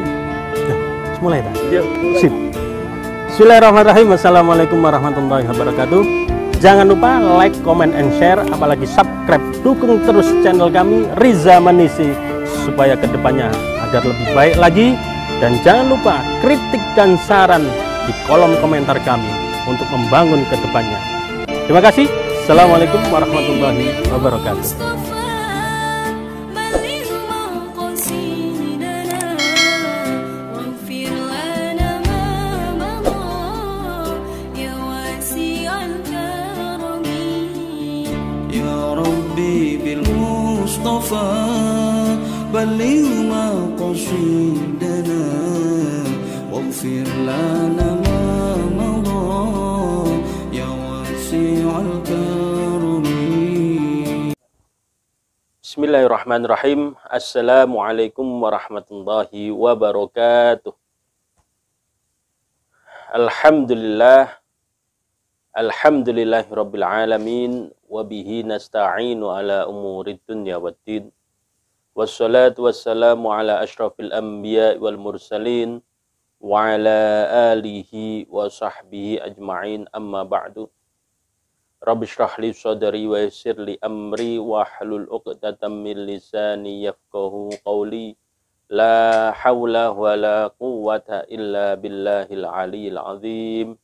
mulai. Ya, mulai tak? Ya, mulai. Sip. Bismillahirrahmanirrahim. Assalamualaikum warahmatullahi wabarakatuh. Jangan lupa like, comment, and share, apalagi subscribe. Dukung terus channel kami Riza Manisi supaya kedepannya agar lebih baik lagi. Dan jangan lupa kritik dan saran di kolom komentar kami untuk membangun kedepannya. Terima kasih. Assalamualaikum warahmatullahi wabarakatuh. بلغ مقاصدنا واغفر لنا ما مضى يا واسع الكرم. Bismillahirrahmanirrahim. Assalamualaikum warahmatullahi wabarakatuh. Alhamdulillahirabbil alamin wa bihi nasta'inu ala umurid dunya waddin. Wassalatu wassalamu ala asyrafil anbiya wal mursalin wa ala alihi wa sahbihi ajma'in, amma ba'du. Rabbi shrah li sadri wa yassir li amri wa hlul 'uqdatam min lisani yafqahu qawli. La hawla wa la quwwata illa billahil aliyyil azim.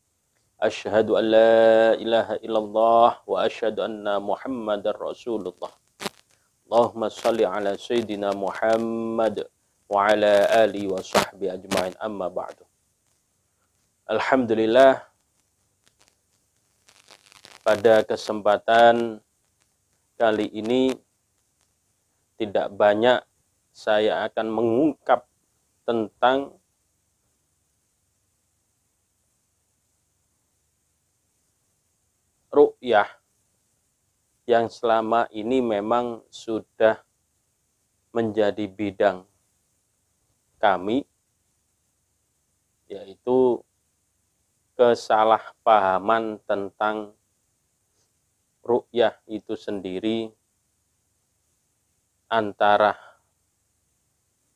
Asyhadu an la ilaha illallah wa asyhadu anna Muhammadar Rasulullah. Allahumma salli ala Sayyidina Muhammad wa ala alihi wa sahbihi ajma'in, amma ba'du. Alhamdulillah, pada kesempatan kali ini tidak banyak saya akan mengungkap tentang ru'yah yang selama ini memang sudah menjadi bidang kami, yaitu kesalahpahaman tentang ru'yah itu sendiri, antara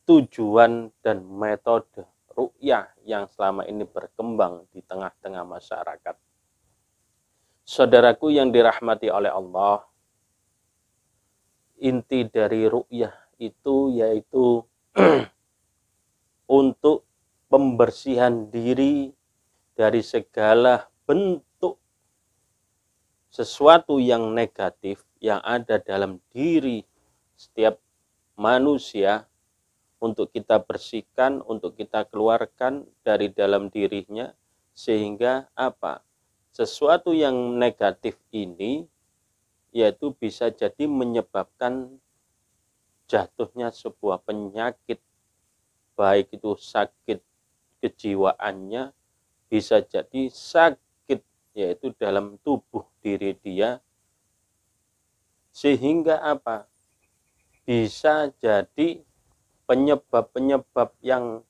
tujuan dan metode ru'yah yang selama ini berkembang di tengah-tengah masyarakat. Saudaraku yang dirahmati oleh Allah, inti dari ru'yah itu yaitu untuk pembersihan diri dari segala bentuk sesuatu yang negatif yang ada dalam diri setiap manusia, untuk kita bersihkan, untuk kita keluarkan dari dalam dirinya, sehingga apa? Sesuatu yang negatif ini yaitu bisa jadi menyebabkan jatuhnya sebuah penyakit, baik itu sakit kejiwaannya, bisa jadi sakit yaitu dalam tubuh diri dia, sehingga apa? Bisa jadi penyebab-penyebab yang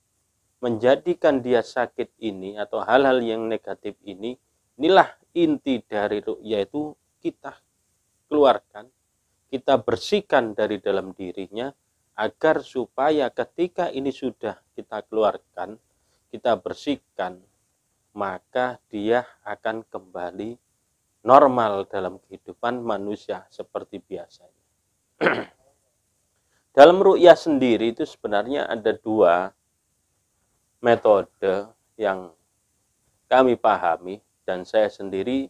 menjadikan dia sakit ini atau hal-hal yang negatif ini. Inilah inti dari ru'yah, itu kita keluarkan, kita bersihkan dari dalam dirinya, agar supaya ketika ini sudah kita keluarkan, kita bersihkan, maka dia akan kembali normal dalam kehidupan manusia seperti biasanya. Dalam ru'yah sendiri itu sebenarnya ada dua metode yang kami pahami, dan saya sendiri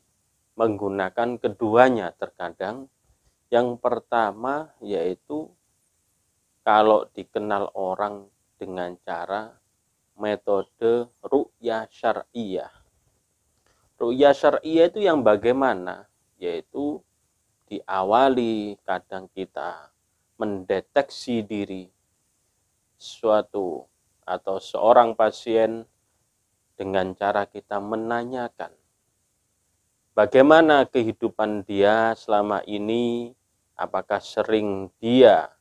menggunakan keduanya terkadang. Yang pertama yaitu kalau dikenal orang dengan cara metode ru'yah syar'iyah. Ru'yah syar'iyah itu yang bagaimana? Yaitu diawali kadang kita mendeteksi diri suatu atau seorang pasien dengan cara kita menanyakan bagaimana kehidupan dia selama ini, apakah sering dia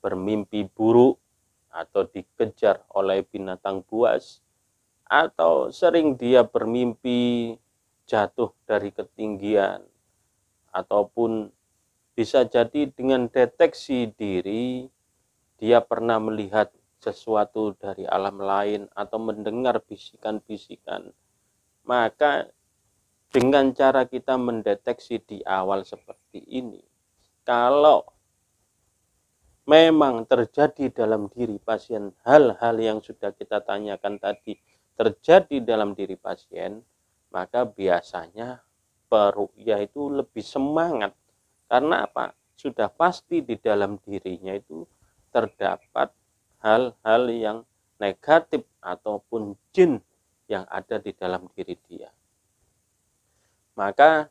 bermimpi buruk atau dikejar oleh binatang buas, atau sering dia bermimpi jatuh dari ketinggian, ataupun bisa jadi dengan deteksi diri dia pernah melihat sesuatu dari alam lain atau mendengar bisikan-bisikan, maka dengan cara kita mendeteksi di awal seperti ini, kalau memang terjadi dalam diri pasien hal-hal yang sudah kita tanyakan tadi terjadi dalam diri pasien, maka biasanya peruqyah itu lebih semangat. Karena apa? Sudah pasti di dalam dirinya itu terdapat hal-hal yang negatif ataupun jin yang ada di dalam diri dia. Maka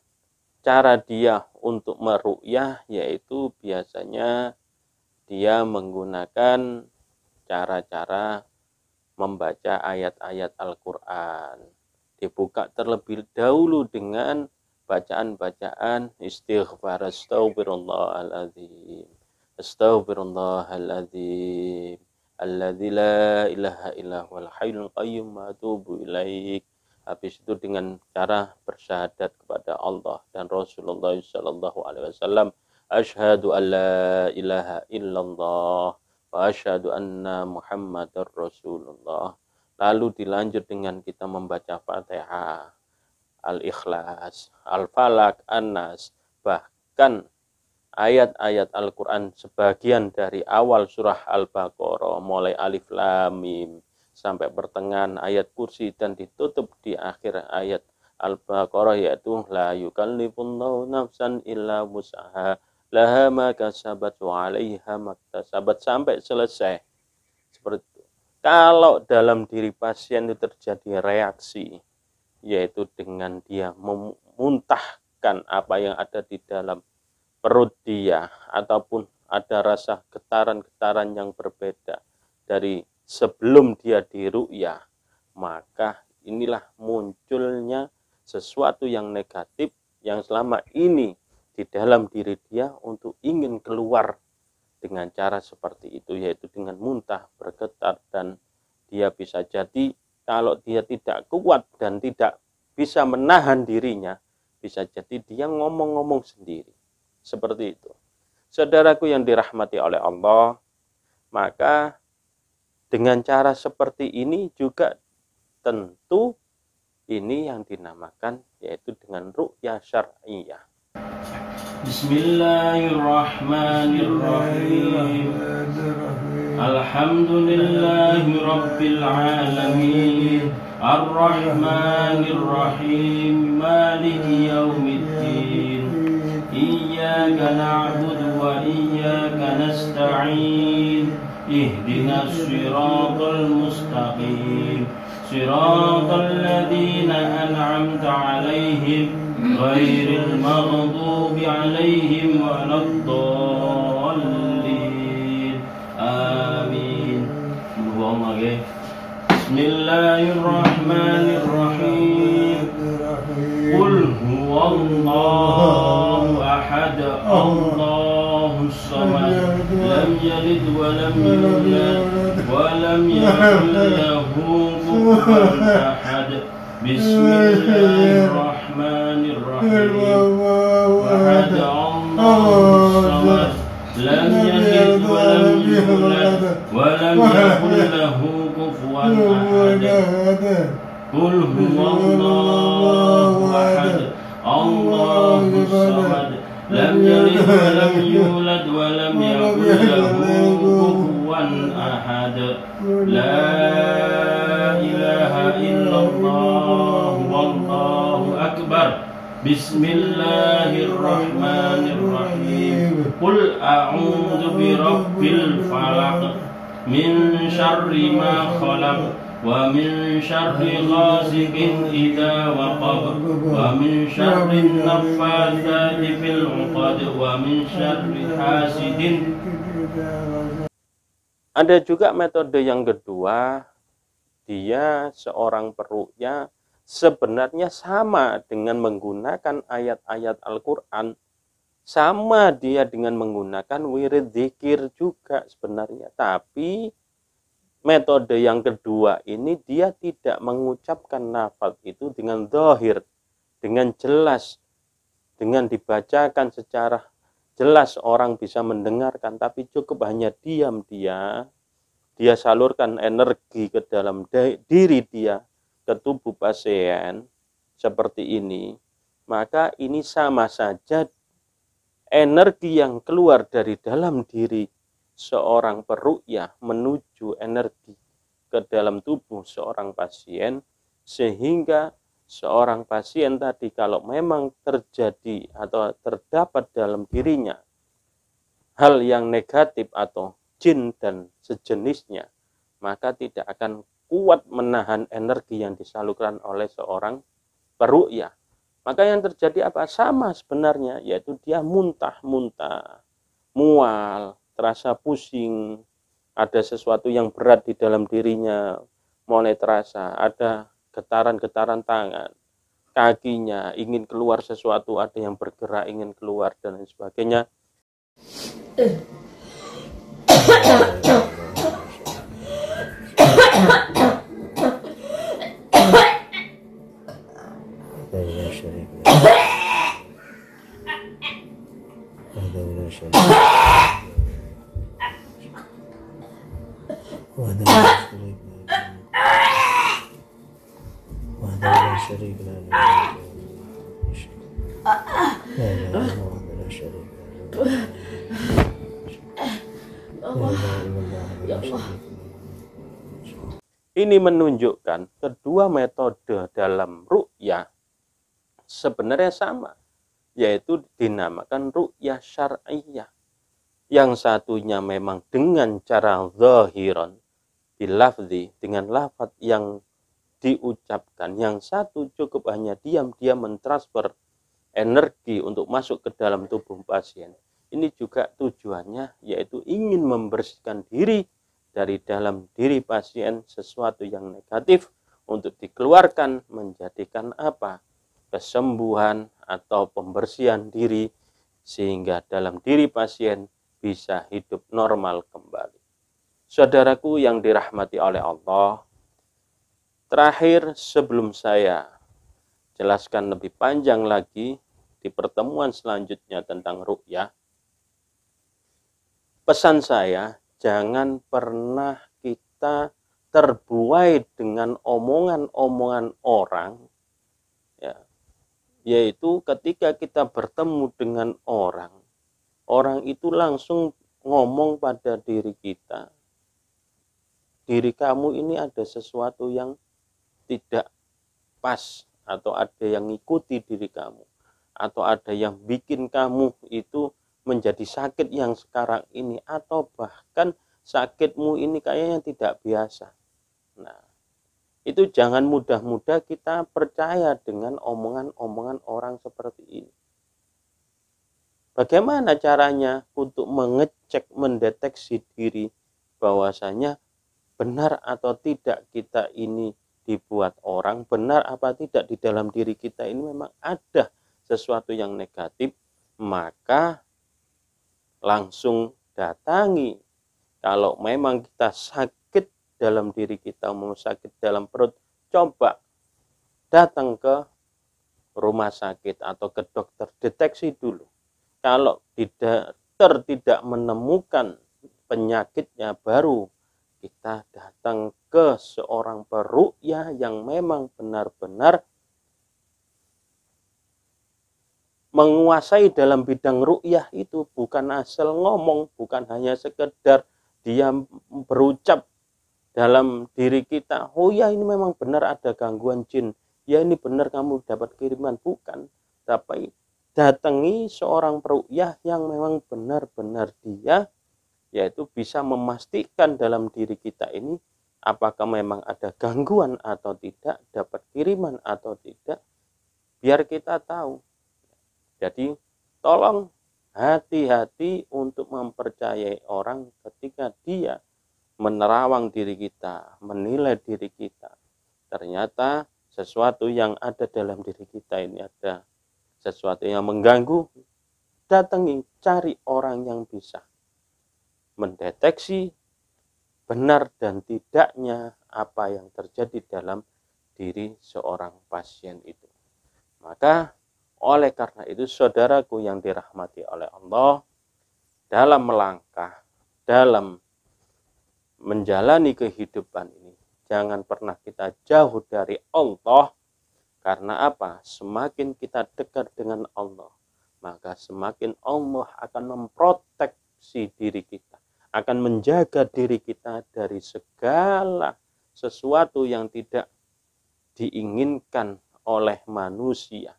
cara dia untuk meruqyah yaitu biasanya dia menggunakan cara-cara membaca ayat-ayat Al-Quran. Dibuka terlebih dahulu dengan bacaan-bacaan istighfar, astagfirullahaladzim, astagfirullahaladzim, alladzi la ilaha illa huwal hayyul qayyum wa atubu ilaik. Habis itu dengan cara bersyahadat kepada Allah dan Rasulullah sallallahu alaihi wasallam, asyhadu an la ilaha illallah wa asyhadu anna Muhammadar Rasulullah. Lalu dilanjut dengan kita membaca Fatihah, Al-Ikhlas, Al-Falaq, An-Nas, bahkan ayat-ayat Al-Quran sebagian dari awal surah Al-Baqarah mulai Alif Lam Mim sampai pertengahan ayat kursi dan ditutup di akhir ayat Al-Baqarah yaitu la yukallifullahu nafsan illa wus'aha laha ma kasabat wa 'alaiha maktasabat sampai selesai. Seperti itu. Kalau dalam diri pasien itu terjadi reaksi, yaitu dengan dia memuntahkan apa yang ada di dalam perut dia, ataupun ada rasa getaran-getaran yang berbeda dari sebelum dia diruqyah, maka inilah munculnya sesuatu yang negatif yang selama ini di dalam diri dia untuk ingin keluar dengan cara seperti itu, yaitu dengan muntah, bergetar, dan dia bisa jadi kalau dia tidak kuat dan tidak bisa menahan dirinya, bisa jadi dia ngomong-ngomong sendiri. Seperti itu. Saudaraku yang dirahmati oleh Allah, maka dengan cara seperti ini juga tentu ini yang dinamakan yaitu dengan ruqyah syar'iyah. Bismillahirrahmanirrahim. Alhamdulillahi rabbil alamin. Ar-Rahmanir-Rahim. Maliki yaumiddin. Iyyaka na'budu wa iyyaka nasta'in. Ihdinas siratal mustaqim. Siratal ladzina an'amta 'alaihim ghairil maghdubi 'alaihim waladdallin. Amin. Allahumma Bismillahirrahmanirrahim. Qul huwallahu ahad, Allahus samad, lam yalid wa lam yulad wa lam yakul lahu kufuwan ahad. Bismillahirrahmanirrahim. Ahad Allahus samad, lam yalid wa lam yulad wa lam yakul lahu kufuwan ahad. Qul huwallahu ahad, Allahus samad, lam yalid wa lam yulad wa lam yakul lahu kufuwan ahad. La ilaha illallah wallahu akbar. Bismillahirrahmanirrahim. Qul a'udzu birabbil falaq min syarri ma khalaq wa min syarri ghasiqin idza waqab wa min syarri naffatsati fil 'uqad wa min syarri hasidin. Ada juga metode yang kedua, dia seorang peruqyah sebenarnya sama dengan menggunakan ayat-ayat Al-Quran, sama dia dengan menggunakan wirid zikir juga sebenarnya, tapi metode yang kedua ini dia tidak mengucapkan lafaz itu dengan zahir, dengan jelas, dengan dibacakan secara jelas orang bisa mendengarkan, tapi cukup hanya diam dia dia salurkan energi ke dalam diri dia, ke tubuh pasien seperti ini, maka ini sama saja energi yang keluar dari dalam diri seorang peruqyah menuju energi ke dalam tubuh seorang pasien, sehingga seorang pasien tadi kalau memang terjadi atau terdapat dalam dirinya hal yang negatif atau jin dan sejenisnya, maka tidak akan kuat menahan energi yang disalurkan oleh seorang peruqyah. Maka yang terjadi apa? Sama sebenarnya, yaitu dia muntah-muntah, mual, terasa pusing, ada sesuatu yang berat di dalam dirinya, mulai terasa, ada getaran-getaran tangan, kakinya, ingin keluar sesuatu, ada yang bergerak, ingin keluar, dan lain sebagainya. Ini menunjukkan kedua metode dalam ruqyah sebenarnya sama, yaitu dinamakan ruqyah syar'iyah. Yang satunya memang dengan cara zahiran, bilafzi, dengan lafaz yang diucapkan. Yang satu cukup hanya diam-diam mentransfer energi untuk masuk ke dalam tubuh pasien. Ini juga tujuannya yaitu ingin membersihkan diri dari dalam diri pasien sesuatu yang negatif untuk dikeluarkan, menjadikan apa? Kesembuhan atau pembersihan diri sehingga dalam diri pasien bisa hidup normal kembali. Saudaraku yang dirahmati oleh Allah, terakhir sebelum saya jelaskan lebih panjang lagi di pertemuan selanjutnya tentang ruqyah, pesan saya, jangan pernah kita terbuai dengan omongan-omongan orang, ya, yaitu ketika kita bertemu dengan orang itu langsung ngomong pada diri kita, diri kamu ini ada sesuatu yang tidak pas, atau ada yang ngikuti diri kamu, atau ada yang bikin kamu itu menjadi sakit yang sekarang ini, atau bahkan sakitmu ini kayaknya tidak biasa. Nah, itu jangan mudah-mudah kita percaya dengan omongan-omongan orang seperti ini. Bagaimana caranya untuk mengecek, mendeteksi diri bahwasanya benar atau tidak kita ini dibuat orang, benar apa tidak di dalam diri kita ini memang ada sesuatu yang negatif, maka langsung datangi. Kalau memang kita sakit dalam diri kita, mau sakit dalam perut, coba datang ke rumah sakit atau ke dokter, deteksi dulu. Kalau dokter tidak menemukan penyakitnya, baru kita datang ke seorang peruqyah yang memang benar-benar menguasai dalam bidang ruqyah itu, bukan asal ngomong, bukan hanya sekedar dia berucap dalam diri kita, oh ya ini memang benar ada gangguan jin, ya ini benar kamu dapat kiriman, bukan. Tapi datangi seorang peruqyah yang memang benar-benar dia yaitu bisa memastikan dalam diri kita ini apakah memang ada gangguan atau tidak, dapat kiriman atau tidak, biar kita tahu. Jadi tolong hati-hati untuk mempercayai orang ketika dia menerawang diri kita, menilai diri kita. Ternyata sesuatu yang ada dalam diri kita ini ada sesuatu yang mengganggu, datangi, cari orang yang bisa mendeteksi benar dan tidaknya apa yang terjadi dalam diri seorang pasien itu. Maka oleh karena itu, saudaraku yang dirahmati oleh Allah, dalam melangkah, dalam menjalani kehidupan ini, jangan pernah kita jauh dari Allah. Karena apa? Semakin kita dekat dengan Allah, maka semakin Allah akan memproteksi diri kita, akan menjaga diri kita dari segala sesuatu yang tidak diinginkan oleh manusia,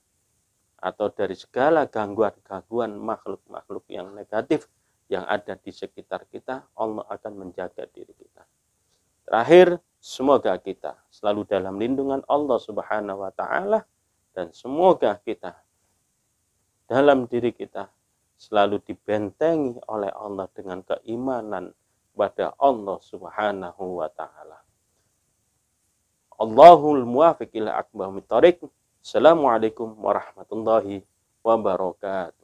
atau dari segala gangguan-gangguan makhluk-makhluk yang negatif yang ada di sekitar kita. Allah akan menjaga diri kita. Terakhir, semoga kita selalu dalam lindungan Allah Subhanahu wa Ta'ala, dan semoga kita dalam diri kita selalu dibentengi oleh Allah dengan keimanan kepada Allah Subhanahu wa Ta'ala. Allahul muwafiq ila aqwamit thoriq. Assalamualaikum warahmatullahi wabarakatuh.